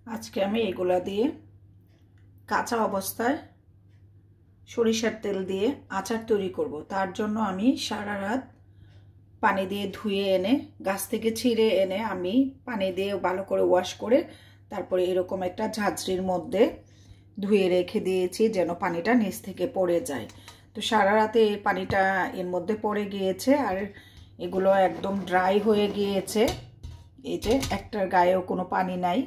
আজকে আমি এগুলা দিয়ে কাঁচা অবস্থায় সরিষার তেল দিয়ে আচার তৈরি করব। তার জন্য আমি সারা রাত পানি দিয়ে ধুয়ে এনে গাছ থেকে ছিঁড়ে এনে আমি পানি দিয়ে ভালো করে ওয়াশ করে তারপরে এরকম একটা ঝাঁঝরির মধ্যে ধুয়ে রেখে দিয়েছি যেন পানিটা নিচ থেকে পড়ে যায়। তো সারা রাতে এই পানিটা এর মধ্যে পড়ে গিয়েছে আর এগুলো একদম ড্রাই হয়ে গিয়েছে। এই যে একটার গায়েও কোনো পানি নাই,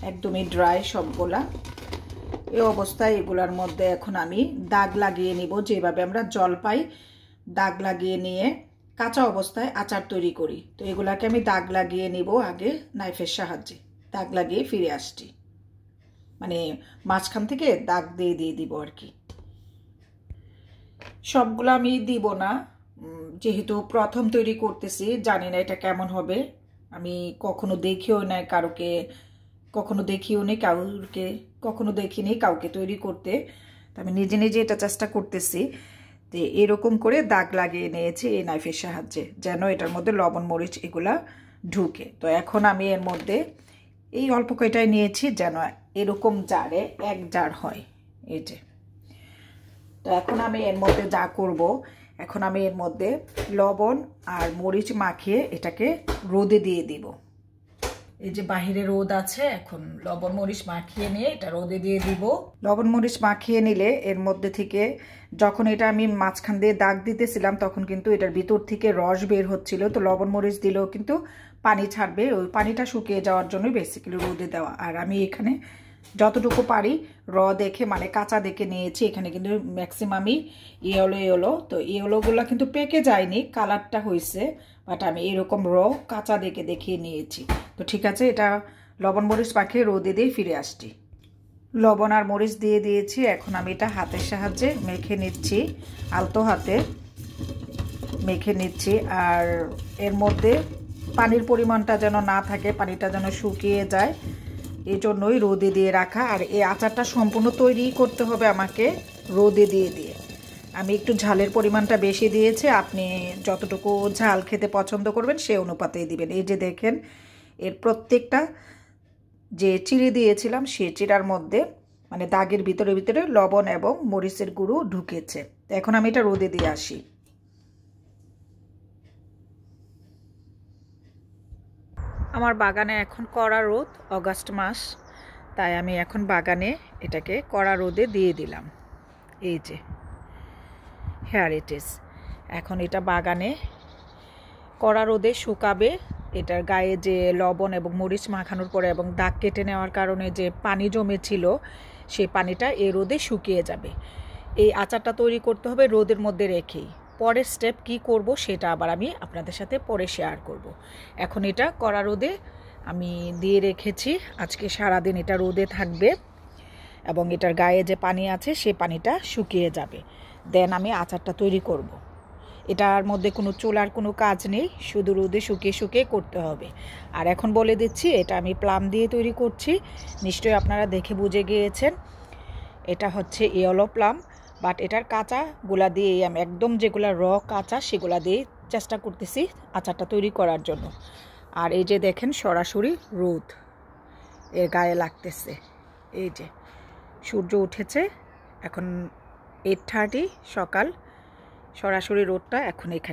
একদমই ড্রাই সবগুলা। এই অবস্থায় এগুলার মধ্যে এখন আমি দাগ লাগিয়ে নিব, যেভাবে আমরা জলপাই দাগ লাগিয়ে নিয়ে কাঁচা অবস্থায় আচার তৈরি করি। তো এগুলাকে আমি দাগ লাগিয়ে নিব আগে নাইফের সাহায্যে। দাগ লাগিয়ে ফিরে আসছি, মানে মাঝখান থেকে দাগ দিয়ে দিব আর কি। সবগুলো আমি দিব না, যেহেতু প্রথম তৈরি করতেছি, জানি না এটা কেমন হবে। আমি কখনো দেখিও নাই কাউকে, কখনো দেখিনি কাউকে তৈরি করতে। তো আমি নিজে নিজে এটা চেষ্টা করতেছি। তো এরকম করে দাগ লাগিয়ে নিয়েছি এই নাইফের সাহায্যে, যেন এটার মধ্যে লবণ মরিচ এগুলা ঢুকে। তো এখন আমি এর মধ্যে এই অল্প কয়টাই নিয়েছি, যেন এরকম জারে এক জার হয়। এই যে, তো এখন আমি এর মধ্যে যা করব, এখন আমি এর মধ্যে লবণ আর মরিচ মাখিয়ে এটাকে রোদে দিয়ে দিব। এই যে বাহিরে রোদ আছে, এখন লবণ মরিচ মাখিয়ে নিয়ে এটা রোদে দিয়ে দিব। লবণ মরিচ মাখিয়ে নিলে এর মধ্যে থেকে, যখন এটা আমি মাঝখান দিয়ে দাগ দিতেছিলাম তখন কিন্তু এটার ভিতর থেকে রস বের হচ্ছিল। তো লবণ মরিচ দিলেও কিন্তু পানি ছাড়বে, ওই পানিটা শুকিয়ে যাওয়ার জন্যই বেসিক্যালি রোদে দেওয়া। আর আমি এখানে যতটুকু পারি দেখে, মানে কাঁচা দেখে নিয়েছি। এখানে কিন্তু ম্যাক্সিমামই ইয়েলো। তো ইয়েলোগুলো কিন্তু পেকে যায়নি, কালারটা হয়েছে, বাট আমি এরকম কাঁচা দেখে দেখিয়ে নিয়েছি। তো ঠিক আছে, এটা লবণ মরিচ মাখিয়ে রোদে দিয়ে ফিরে আসছি। লবণ আর মরিচ দিয়ে দিয়েছি, এখন আমি এটা হাতের সাহায্যে মেখে নিচ্ছি, আলতো হাতে মেখে নিচ্ছি। আর এর মধ্যে পানির পরিমাণটা যেন না থাকে, পানিটা যেন শুকিয়ে যায়, এই জন্যই রোদে দিয়ে রাখা। আর এই আচারটা সম্পূর্ণ তৈরি করতে হবে আমাকে রোদে দিয়ে। আমি একটু ঝালের পরিমাণটা বেশি দিয়েছি, আপনি যতটুকু ঝাল খেতে পছন্দ করবেন সেই অনুপাতেই দিবেন। এই যে দেখেন, এর প্রত্যেকটা যে চিড়ে দিয়েছিলাম সেই চিড়ার মধ্যে, মানে দাগের ভিতরে লবণ এবং মরিচের গুঁড়ো ঢুকেছে। এখন আমি এটা রোদে দিয়ে আসি। আমার বাগানে এখন কড়া রোদ, অগাস্ট মাস, তাই আমি এখন বাগানে এটাকে কড়া রোদে দিয়ে দিলাম। এই যে হেয়ার ইট ইজ। এখন এটা বাগানে কড়া রোদে শুকাবে। এটার গায়ে যে লবণ এবং মরিচ মাখানোর পরে এবং দাগ কেটে নেওয়ার কারণে যে পানি জমেছিল, সেই পানিটা এই রোদে শুকিয়ে যাবে। এই আচারটা তৈরি করতে হবে রোদের মধ্যে রেখেই। পরের স্টেপ কি করব সেটা আবার আমি আপনাদের সাথে পরে শেয়ার করব। এখন এটা কড়া রোদে আমি দিয়ে রেখেছি, আজকে সারাদিন এটা রোদে থাকবে এবং এটার গায়ে যে পানি আছে সেই পানিটা শুকিয়ে যাবে। দেন আমি আচারটা তৈরি করব। এটার মধ্যে কোনো চুলার কোনো কাজ নেই, শুধু রোদে শুকিয়ে করতে হবে। আর এখন বলে দিচ্ছি, এটা আমি প্লাম দিয়ে তৈরি করছি, নিশ্চয়ই আপনারা দেখে বুঝে গিয়েছেন। এটা হচ্ছে ইয়েলো প্লাম, বাট এটার কাঁচাগুলা দিয়েই আমি একদম যেগুলো কাঁচা সেগুলা দিয়ে চেষ্টা করতেছি আচারটা তৈরি করার জন্য। আর এই যে দেখেন সরাসরি রোদ এর গায়ে লাগতেছে। এই যে সূর্য উঠেছে, এখন 8:30 সকাল, সরাসরি রোদটা এখন এখানে।